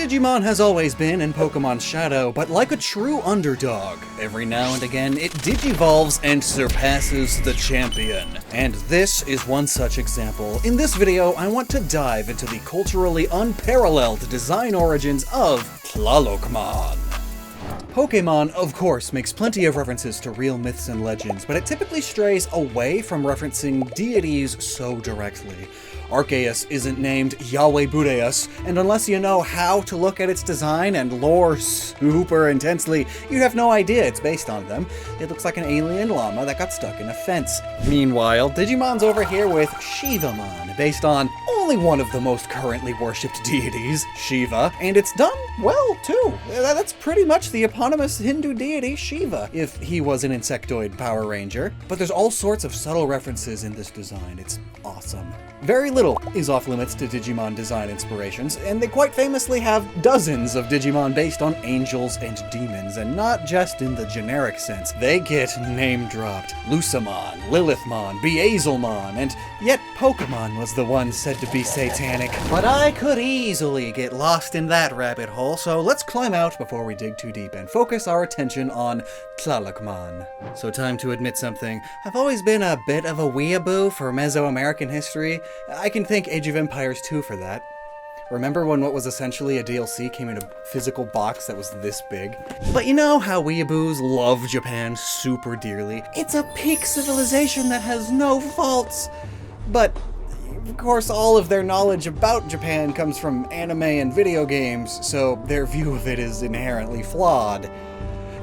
Digimon has always been in Pokemon's shadow, but like a true underdog, every now and again it digivolves and surpasses the champion. And this is one such example. In this video, I want to dive into the culturally unparalleled design origins of Tlalocmon. Pokémon, of course, makes plenty of references to real myths and legends, but it typically strays away from referencing deities so directly. Arceus isn't named Yahweh Budeus, and unless you know how to look at its design and lore super intensely, you'd have no idea it's based on them. It looks like an alien llama that got stuck in a fence. Meanwhile, Digimon's over here with Shivamon, based on only one of the most currently worshipped deities, Shiva, and it's done well, too. That's pretty much the eponymous Hindu deity Shiva, if he was an insectoid Power Ranger. But there's all sorts of subtle references in this design. It's awesome. Very little is off limits to Digimon design inspirations, and they quite famously have dozens of Digimon based on angels and demons, and not just in the generic sense. They get name-dropped. Lucamon, Lilithmon, Beazelmon, and yet Pokemon was the one said to be satanic. But I could easily get lost in that rabbit hole, so let's climb out before we dig too deep and focus our attention on Tlalocmon. So time to admit something. I've always been a bit of a weeaboo for Mesoamerican history. I can thank Age of Empires 2 for that. Remember when what was essentially a DLC came in a physical box that was this big? But you know how weeaboos love Japan super dearly? It's a peak civilization that has no faults. But of course, all of their knowledge about Japan comes from anime and video games, so their view of it is inherently flawed.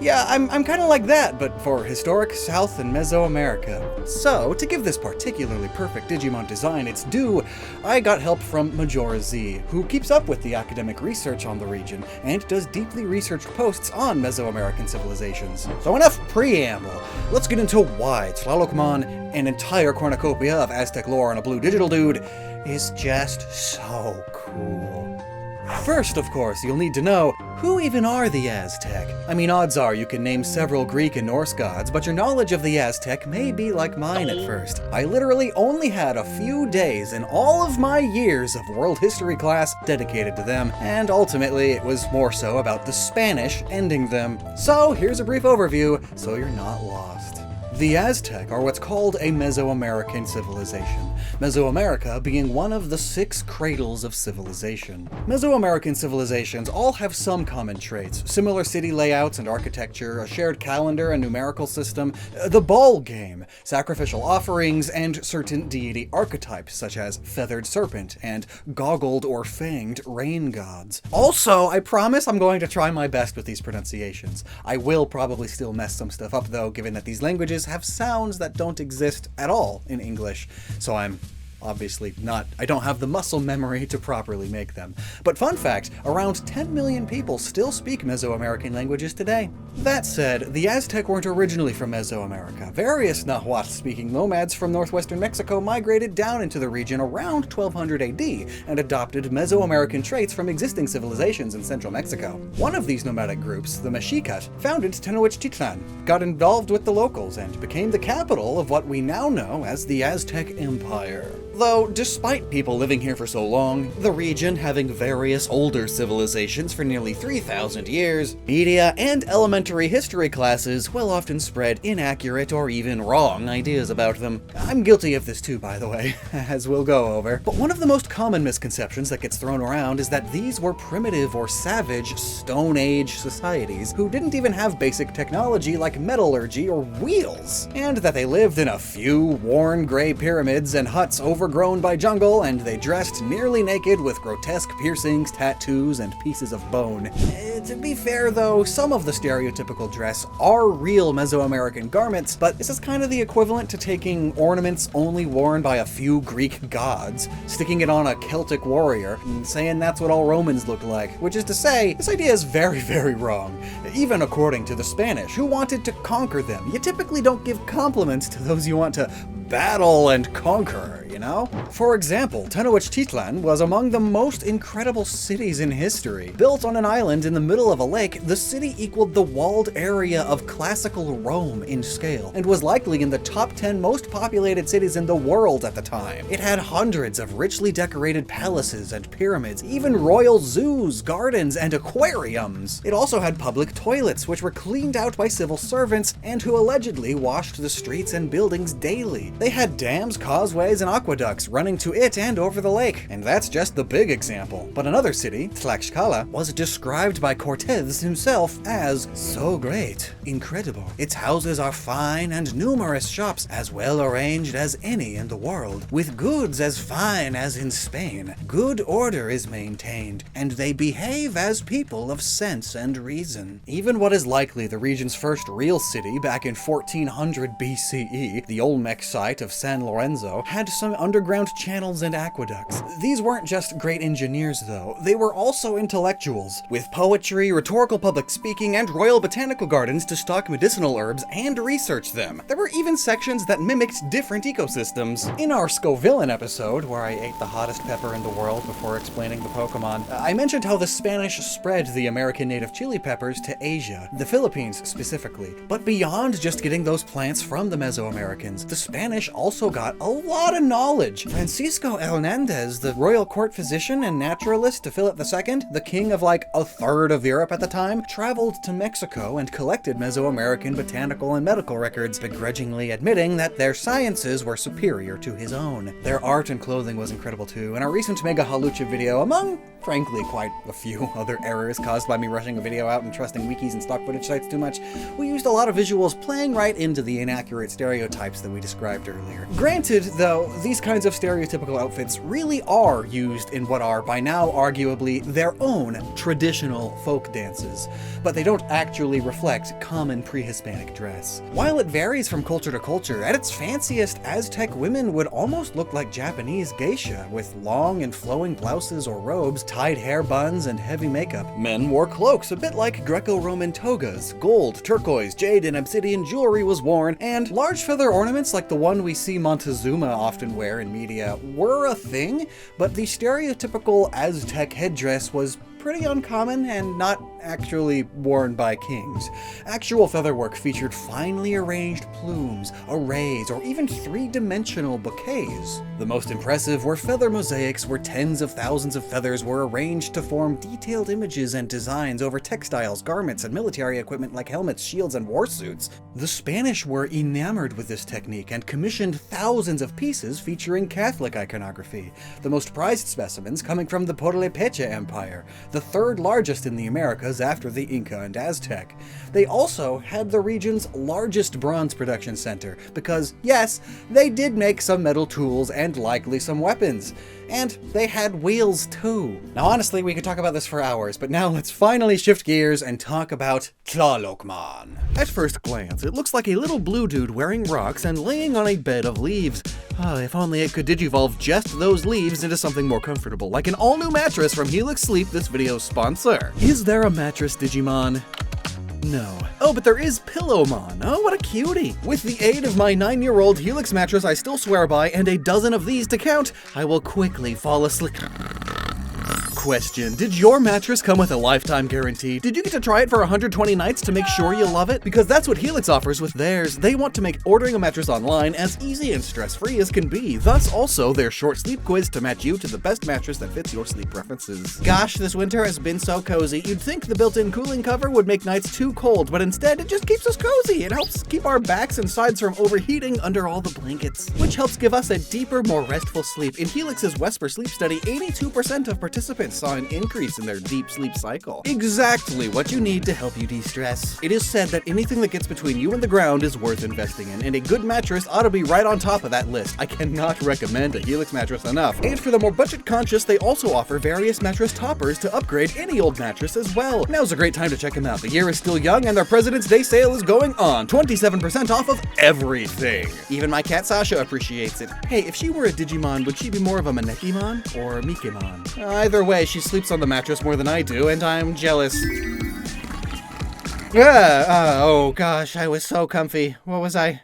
Yeah, I'm kind of like that, but for historic South and Mesoamerica. So, to give this particularly perfect Digimon design its due, I got help from Majora Z, who keeps up with the academic research on the region, and does deeply researched posts on Mesoamerican civilizations. So enough preamble, let's get into why Tlalocmon, an entire cornucopia of Aztec lore on a blue digital dude, is just so cool. First, of course, you'll need to know, who even are the Aztec? I mean, odds are you can name several Greek and Norse gods, but your knowledge of the Aztec may be like mine at first. I literally only had a few days in all of my years of world history class dedicated to them, and ultimately it was more so about the Spanish ending them. So here's a brief overview, so you're not lost. The Aztec are what's called a Mesoamerican civilization, Mesoamerica being one of the 6 cradles of civilization. Mesoamerican civilizations all have some common traits: similar city layouts and architecture, a shared calendar and numerical system, the ball game, sacrificial offerings, and certain deity archetypes such as feathered serpent and goggled or fanged rain gods. Also, I promise I'm going to try my best with these pronunciations. I will probably still mess some stuff up though, given that these languages have sounds that don't exist at all in English, so I'm obviously I don't have the muscle memory to properly make them. But fun fact, around 10 million people still speak Mesoamerican languages today. That said, the Aztec weren't originally from Mesoamerica. Various Nahuatl-speaking nomads from northwestern Mexico migrated down into the region around 1200 AD and adopted Mesoamerican traits from existing civilizations in central Mexico. One of these nomadic groups, the Mexicas, founded Tenochtitlan, got involved with the locals, and became the capital of what we now know as the Aztec Empire. Though, despite people living here for so long, the region having various older civilizations for nearly 3,000 years, media and elementary history classes will often spread inaccurate or even wrong ideas about them. I'm guilty of this too, by the way, as we'll go over. But one of the most common misconceptions that gets thrown around is that these were primitive or savage Stone Age societies who didn't even have basic technology like metallurgy or wheels, and that they lived in a few worn gray pyramids and huts overgrown by jungle, and they dressed nearly naked with grotesque piercings, tattoos, and pieces of bone. To be fair though, some of the stereotypical dress are real Mesoamerican garments, but this is kind of the equivalent to taking ornaments only worn by a few Greek gods, sticking it on a Celtic warrior, and saying that's what all Romans look like. Which is to say, this idea is very, very wrong. Even according to the Spanish, who wanted to conquer them. You typically don't give compliments to those you want to battle and conquer, you know? For example, Tenochtitlan was among the most incredible cities in history. Built on an island in the middle of a lake, the city equaled the walled area of classical Rome in scale, and was likely in the top 10 most populated cities in the world at the time. It had hundreds of richly decorated palaces and pyramids, even royal zoos, gardens, and aquariums. It also had public toilets, which were cleaned out by civil servants and who allegedly washed the streets and buildings daily. They had dams, causeways, and aqueducts running to it and over the lake. And that's just the big example. But another city, Tlaxcala, was described by Cortez himself as so great, incredible. Its houses are fine and numerous shops as well arranged as any in the world, with goods as fine as in Spain. Good order is maintained, and they behave as people of sense and reason. Even what is likely the region's first real city back in 1400 BCE, the Olmec site of San Lorenzo, had some underground channels and aqueducts. These weren't just great engineers though, they were also intellectuals, with poetry, rhetorical public speaking, and royal botanical gardens to stock medicinal herbs and research them. There were even sections that mimicked different ecosystems. In our Scovillain episode, where I ate the hottest pepper in the world before explaining the Pokemon, I mentioned how the Spanish spread the American native chili peppers to Asia, the Philippines specifically. But beyond just getting those plants from the Mesoamericans, the Spanish also got a lot of knowledge. Francisco Hernandez, the royal court physician and naturalist to Philip II, the king of like a third of Europe at the time, traveled to Mexico and collected Mesoamerican botanical and medical records, begrudgingly admitting that their sciences were superior to his own. Their art and clothing was incredible too, and our recent Mega Halucha video, among frankly quite a few other errors caused by me rushing a video out and trusting wikis and stock footage sites too much, we used a lot of visuals playing right into the inaccurate stereotypes that we described earlier. Granted, though, these kinds of stereotypical outfits really are used in what are, by now arguably, their own traditional folk dances, but they don't actually reflect common pre-Hispanic dress. While it varies from culture to culture, at its fanciest, Aztec women would almost look like Japanese geisha, with long and flowing blouses or robes, tied hair buns, and heavy makeup. Men wore cloaks a bit like Greco-Roman togas. Gold, turquoise, jade, and obsidian jewelry was worn, and large feather ornaments like the one we see Montezuma often wear in media were a thing, but the stereotypical Aztec headdress was pretty uncommon and not actually worn by kings. Actual featherwork featured finely arranged plumes, arrays, or even three-dimensional bouquets. The most impressive were feather mosaics where tens of thousands of feathers were arranged to form detailed images and designs over textiles, garments, and military equipment like helmets, shields, and war suits. The Spanish were enamored with this technique and commissioned thousands of pieces featuring Catholic iconography, the most prized specimens coming from the Porlepeche Empire, the third largest in the Americas after the Inca and Aztec. They also had the region's largest bronze production center, because yes, they did make some metal tools and likely some weapons. And they had wheels too. Now honestly, we could talk about this for hours, but now let's finally shift gears and talk about Tlalocmon. At first glance, it looks like a little blue dude wearing rocks and laying on a bed of leaves. Oh, if only it could digivolve just those leaves into something more comfortable, like an all-new mattress from Helix Sleep, this video's sponsor. Is there a mattress Digimon? No. Oh, but there is Pillowmon. Oh, what a cutie. With the aid of my 9-year-old Helix mattress I still swear by and a dozen of these to count, I will quickly fall asleep. Question: did your mattress come with a lifetime guarantee? Did you get to try it for 120 nights to make sure you love it? Because that's what Helix offers with theirs. They want to make ordering a mattress online as easy and stress-free as can be. Thus also their short sleep quiz to match you to the best mattress that fits your sleep preferences. Gosh, this winter has been so cozy. You'd think the built-in cooling cover would make nights too cold, but instead it just keeps us cozy. It helps keep our backs and sides from overheating under all the blankets, which helps give us a deeper, more restful sleep. In Helix's Wesper sleep study, 82% of participants saw an increase in their deep sleep cycle. Exactly what you need to help you de-stress. It is said that anything that gets between you and the ground is worth investing in, and a good mattress ought to be right on top of that list. I cannot recommend a Helix mattress enough. And for the more budget conscious, they also offer various mattress toppers to upgrade any old mattress as well. Now's a great time to check them out. The year is still young and their President's Day sale is going on. 27% off of everything. Even my cat Sasha appreciates it. Hey, if she were a Digimon, would she be more of a Manekimon or Mikemon? Either way, she sleeps on the mattress more than I do, and I'm jealous. Oh gosh, I was so comfy. What was I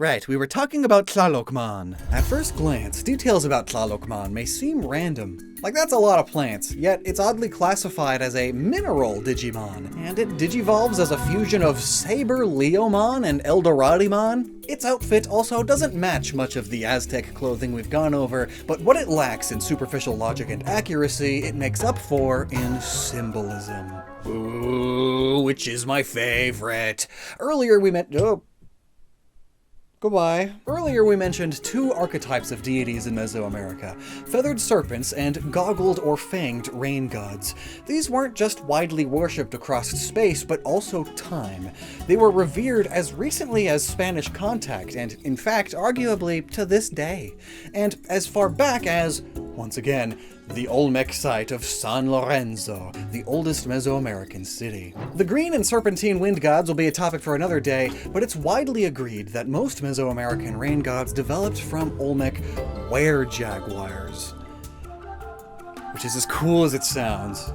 Right, we were talking about Tlalocmon. At first glance, details about Tlalocmon may seem random. Like, that's a lot of plants, yet it's oddly classified as a mineral Digimon, and it digivolves as a fusion of Saber-Leomon and Eldoradimon. Its outfit also doesn't match much of the Aztec clothing we've gone over, but what it lacks in superficial logic and accuracy, it makes up for in symbolism. Ooh, which is my favorite. Earlier we mentioned two archetypes of deities in Mesoamerica, feathered serpents and goggled or fanged rain gods. These weren't just widely worshipped across space, but also time. They were revered as recently as Spanish contact, and in fact, arguably to this day. And as far back as, once again, the Olmec site of San Lorenzo, the oldest Mesoamerican city. The green and serpentine wind gods will be a topic for another day, but it's widely agreed that most Mesoamerican rain gods developed from Olmec were-jaguars. Which is as cool as it sounds.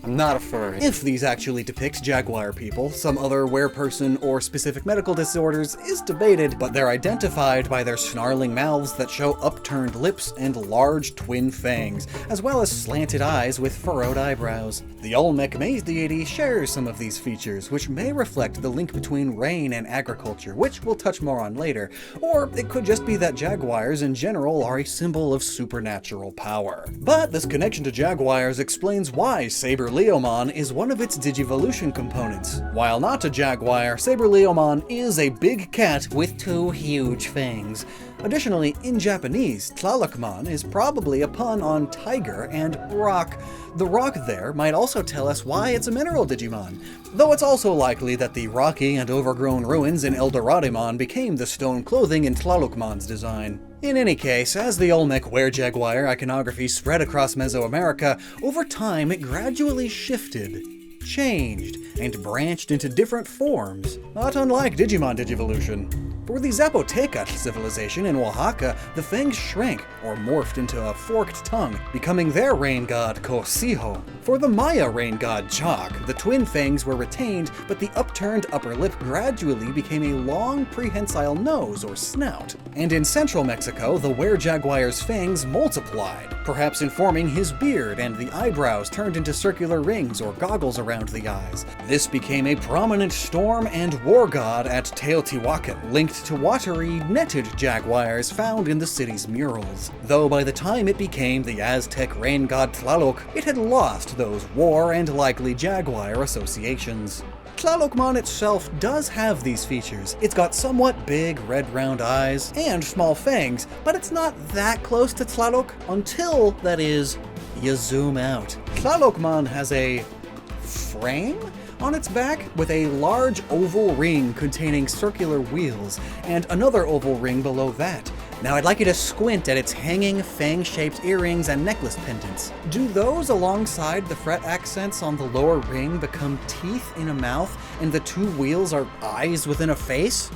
I'm not a furry. If these actually depict jaguar people, some other were-person or specific medical disorders is debated, but they're identified by their snarling mouths that show upturned lips and large twin fangs, as well as slanted eyes with furrowed eyebrows. The Olmec maze deity shares some of these features, which may reflect the link between rain and agriculture, which we'll touch more on later, or it could just be that jaguars in general are a symbol of supernatural power. But this connection to jaguars explains why Saber-Leomon is one of its Digivolution components. While not a jaguar, Saber-Leomon is a big cat with two huge fangs. Additionally, in Japanese, Tlalocmon is probably a pun on tiger and rock. The rock there might also tell us why it's a mineral Digimon, though it's also likely that the rocky and overgrown ruins in Eldoradimon became the stone clothing in Tlalocmon's design. In any case, as the Olmec were-jaguar iconography spread across Mesoamerica, over time it gradually shifted, changed, and branched into different forms, not unlike Digimon Digivolution. For the Zapotecatl civilization in Oaxaca, the fangs shrank, or morphed into a forked tongue, becoming their rain god Cosijo. For the Maya rain god Choc, the twin fangs were retained, but the upturned upper lip gradually became a long prehensile nose or snout. And in central Mexico, the were-jaguar's fangs multiplied, perhaps informing his beard, and the eyebrows turned into circular rings or goggles around the eyes. This became a prominent storm and war god at Teotihuacan, linked to watery, netted jaguars found in the city's murals. Though by the time it became the Aztec rain god Tlaloc, it had lost those war and likely jaguar associations. Tlalocmon itself does have these features. It's got somewhat big, red round eyes and small fangs, but it's not that close to Tlaloc until, that is, you zoom out. Tlalocmon has a frame on its back with a large oval ring containing circular wheels, and another oval ring below that. Now I'd like you to squint at its hanging, fang-shaped earrings and necklace pendants. Do those alongside the fret accents on the lower ring become teeth in a mouth, and the two wheels are eyes within a face?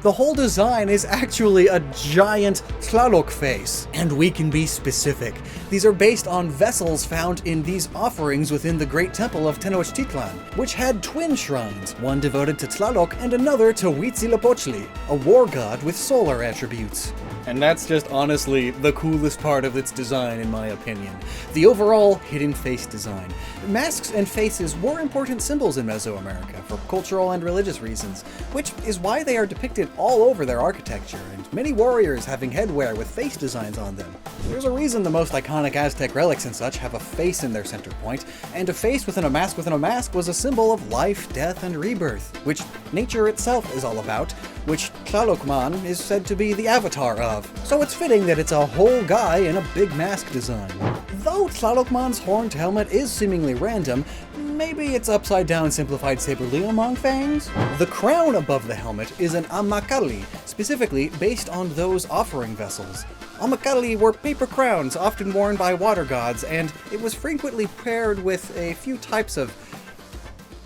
The whole design is actually a giant Tlaloc face. And we can be specific. These are based on vessels found in these offerings within the Great Temple of Tenochtitlan, which had twin shrines, one devoted to Tlaloc and another to Huitzilopochtli, a war god with solar attributes. And that's just honestly the coolest part of its design in my opinion. The overall hidden face design. Masks and faces were important symbols in Mesoamerica for cultural and religious reasons, which is why they are depicted all over their architecture, and many warriors having headwear with face designs on them. There's a reason the most iconic Aztec relics and such have a face in their center point, and a face within a mask was a symbol of life, death, and rebirth, which nature itself is all about, which Tlalocmon is said to be the avatar of. So it's fitting that it's a whole guy in a big mask design. Though Tlalocmon's horned helmet is seemingly random, maybe it's upside-down simplified Saber-Leomon fangs? The crown above the helmet is an amacali, specifically based on those offering vessels. Amacali were paper crowns often worn by water gods, and it was frequently paired with a few types of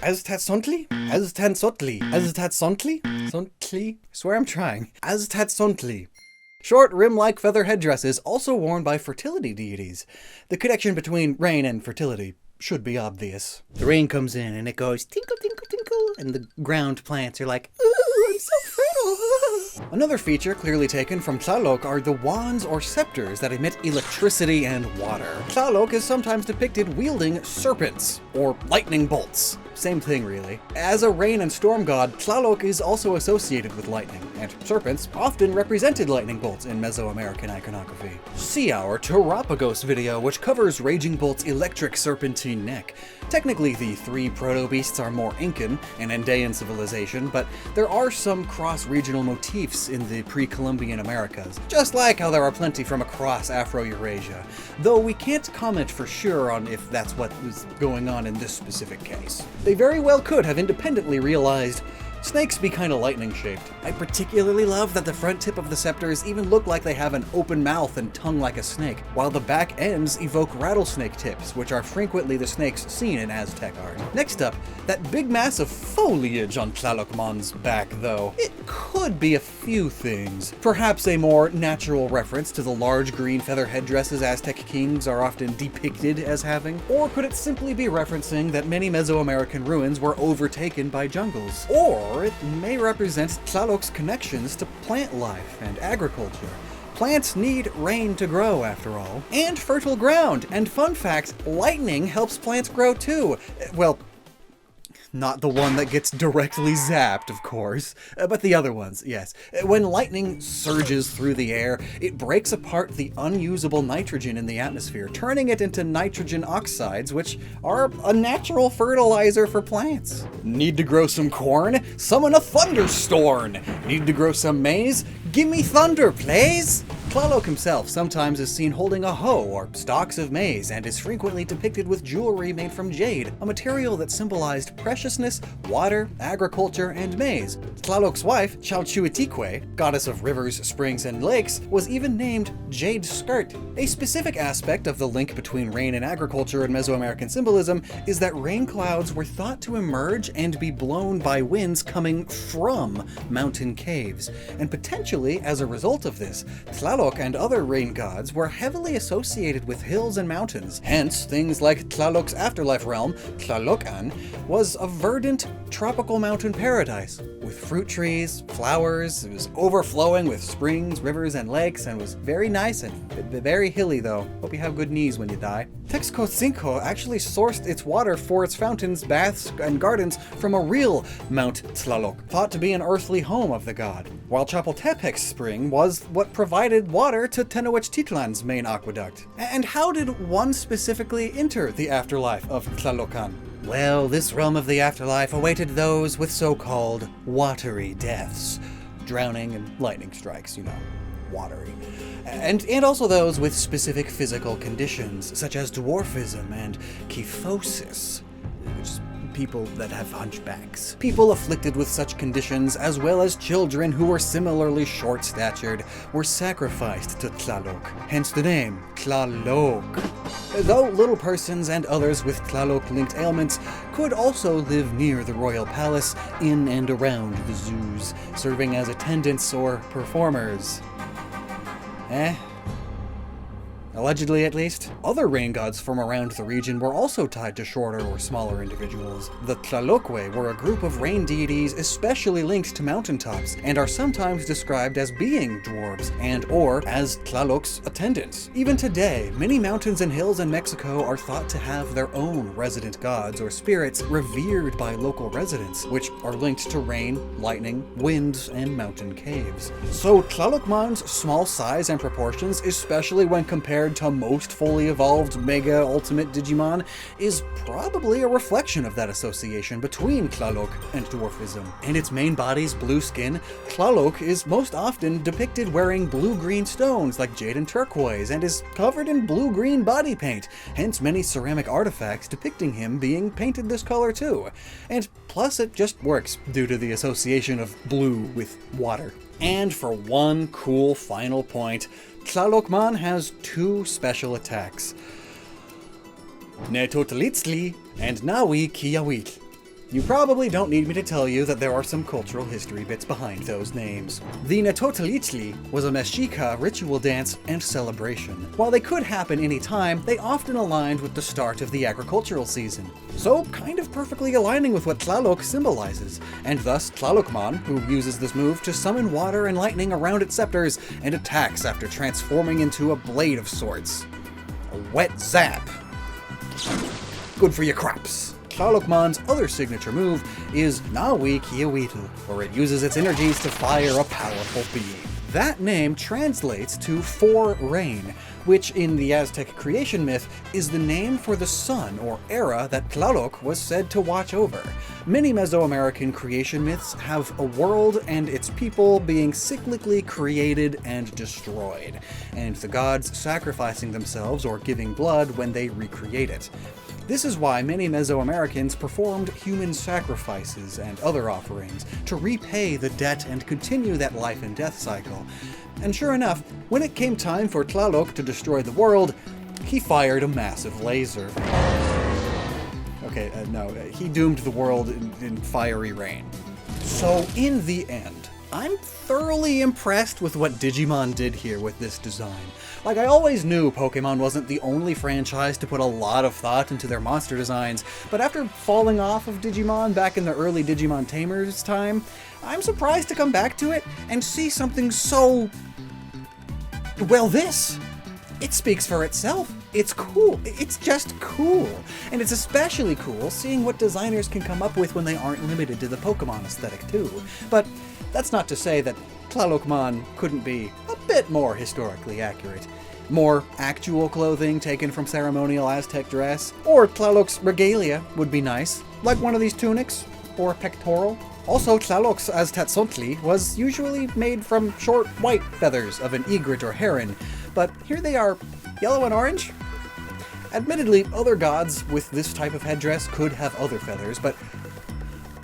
Aztatzontli? Sontli? Swear I'm trying. Aztatzontli. Short, rim-like feather headdresses also worn by fertility deities. The connection between rain and fertility should be obvious. The rain comes in and it goes tinkle, tinkle, tinkle, and the ground plants are like, ooh, I'm so fertile. Another feature clearly taken from Tlalok are the wands or scepters that emit electricity and water. Tlalok is sometimes depicted wielding serpents, or lightning bolts. Same thing, really. As a rain and storm god, Tlalok is also associated with lightning, and serpents often represented lightning bolts in Mesoamerican iconography. See our Terapagos video, which covers Raging Bolt's electric serpentine neck. Technically, the three proto-beasts are more Incan and Andean civilization, but there are some cross-regional motifs in the pre-Columbian Americas, just like how there are plenty from across Afro-Eurasia, though we can't comment for sure on if that's what was going on in this specific case. They very well could have independently realized snakes be kinda lightning-shaped. I particularly love that the front tip of the scepters even look like they have an open mouth and tongue like a snake, while the back ends evoke rattlesnake tips, which are frequently the snakes seen in Aztec art. Next up, that big mass of foliage on Tlalocmon's back, though. It could be a few things. Perhaps a more natural reference to the large green feather headdresses Aztec kings are often depicted as having, or could it simply be referencing that many Mesoamerican ruins were overtaken by jungles? Or it may represent Tlaloc's connections to plant life and agriculture. Plants need rain to grow, after all. And fertile ground. And fun fact, lightning helps plants grow too. Well, not the one that gets directly zapped, of course, but the other ones, yes. When lightning surges through the air, it breaks apart the unusable nitrogen in the atmosphere, turning it into nitrogen oxides, which are a natural fertilizer for plants. Need to grow some corn? Summon a thunderstorm! Need to grow some maize? Gimme thunder, please! Tlalok himself sometimes is seen holding a hoe or stalks of maize and is frequently depicted with jewelry made from jade, a material that symbolized preciousness, water, agriculture, and maize. Tlalok's wife, Chalchuetique, goddess of rivers, springs, and lakes, was even named Jade Skirt. A specific aspect of the link between rain and agriculture in Mesoamerican symbolism is that rain clouds were thought to emerge and be blown by winds coming from mountain caves, and potentially as a result of this, Tlalok and other rain gods were heavily associated with hills and mountains. Hence, things like Tlalok's afterlife realm, Tlalocmon, was a verdant, tropical mountain paradise, with fruit trees, flowers. It was overflowing with springs, rivers, and lakes, and was very nice and very hilly, though. Hope you have good knees when you die. Texcocinco actually sourced its water for its fountains, baths, and gardens from a real Mount Tlaloc, thought to be an earthly home of the god, while Chapultepec's spring was what provided water to Tenochtitlan's main aqueduct. And how did one specifically enter the afterlife of Tlalocmon? Well, this realm of the afterlife awaited those with so-called watery deaths. Drowning and lightning strikes, you know, watery. And also those with specific physical conditions, such as dwarfism and kyphosis, which is people that have hunchbacks. People afflicted with such conditions, as well as children who were similarly short-statured, were sacrificed to Tlalok, hence the name Tlalok. Though little persons and others with Tlalok-linked ailments could also live near the royal palace, in and around the zoos, serving as attendants or performers. Allegedly, at least. Other rain gods from around the region were also tied to shorter or smaller individuals. The Tlalocwe were a group of rain deities especially linked to mountaintops, and are sometimes described as being dwarves, and or as Tlaloc's attendants. Even today, many mountains and hills in Mexico are thought to have their own resident gods or spirits revered by local residents, which are linked to rain, lightning, winds, and mountain caves. So Tlalocmon's small size and proportions, especially when compared to most fully evolved Mega Ultimate Digimon, is probably a reflection of that association between Tlalok and dwarfism. In its main body's blue skin, Tlalok is most often depicted wearing blue-green stones like jade and turquoise, and is covered in blue-green body paint, hence many ceramic artifacts depicting him being painted this color too. And plus it just works due to the association of blue with water. And for one cool final point, Tlalocmon has two special attacks. Netotlitzli and Nawi Kiyawit. You probably don't need me to tell you that there are some cultural history bits behind those names. The Natotalitli was a Mexica ritual dance and celebration. While they could happen any time, they often aligned with the start of the agricultural season. So, kind of perfectly aligning with what Tlaloc symbolizes, and thus Tlalocmon, who uses this move to summon water and lightning around its scepters and attacks after transforming into a blade of sorts. A wet zap. Good for your crops. Tlalocmon's other signature move is Nawi Kiawitl, where it uses its energies to fire a powerful beam. That name translates to for rain, which in the Aztec creation myth is the name for the sun or era that Tlaloc was said to watch over. Many Mesoamerican creation myths have a world and its people being cyclically created and destroyed, and the gods sacrificing themselves or giving blood when they recreate it. This is why many Mesoamericans performed human sacrifices and other offerings to repay the debt and continue that life and death cycle. And sure enough, when it came time for Tlaloc to destroy the world, he fired a massive laser. Okay, no, he doomed the world in fiery rain. So in the end, I'm thoroughly impressed with what Digimon did here with this design. Like, I always knew Pokemon wasn't the only franchise to put a lot of thought into their monster designs, but after falling off of Digimon back in the early Digimon Tamers time, I'm surprised to come back to it and see something so... well, this! It speaks for itself. It's cool. It's just cool. And it's especially cool seeing what designers can come up with when they aren't limited to the Pokemon aesthetic too. But that's not to say that Tlalocmon couldn't be a bit more historically accurate. More actual clothing taken from ceremonial Aztec dress, or Tlaloc's regalia would be nice, like one of these tunics, or pectoral. Also, Tlaloc's Azteczontli was usually made from short white feathers of an egret or heron, but here they are yellow and orange. Admittedly, other gods with this type of headdress could have other feathers, but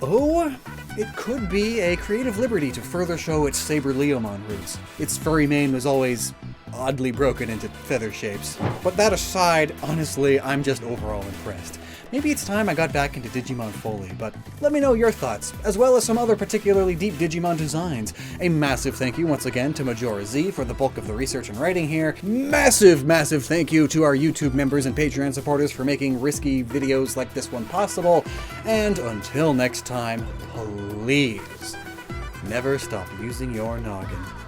oh, it could be a creative liberty to further show its Saber-Leomon roots. Its furry mane was always oddly broken into feather shapes. But that aside, honestly, I'm just overall impressed. Maybe it's time I got back into Digimon fully, but let me know your thoughts, as well as some other particularly deep Digimon designs. A massive thank you once again to Majora Z for the bulk of the research and writing here. Massive thank you to our YouTube members and Patreon supporters for making risky videos like this one possible. And until next time, please never stop using your noggin.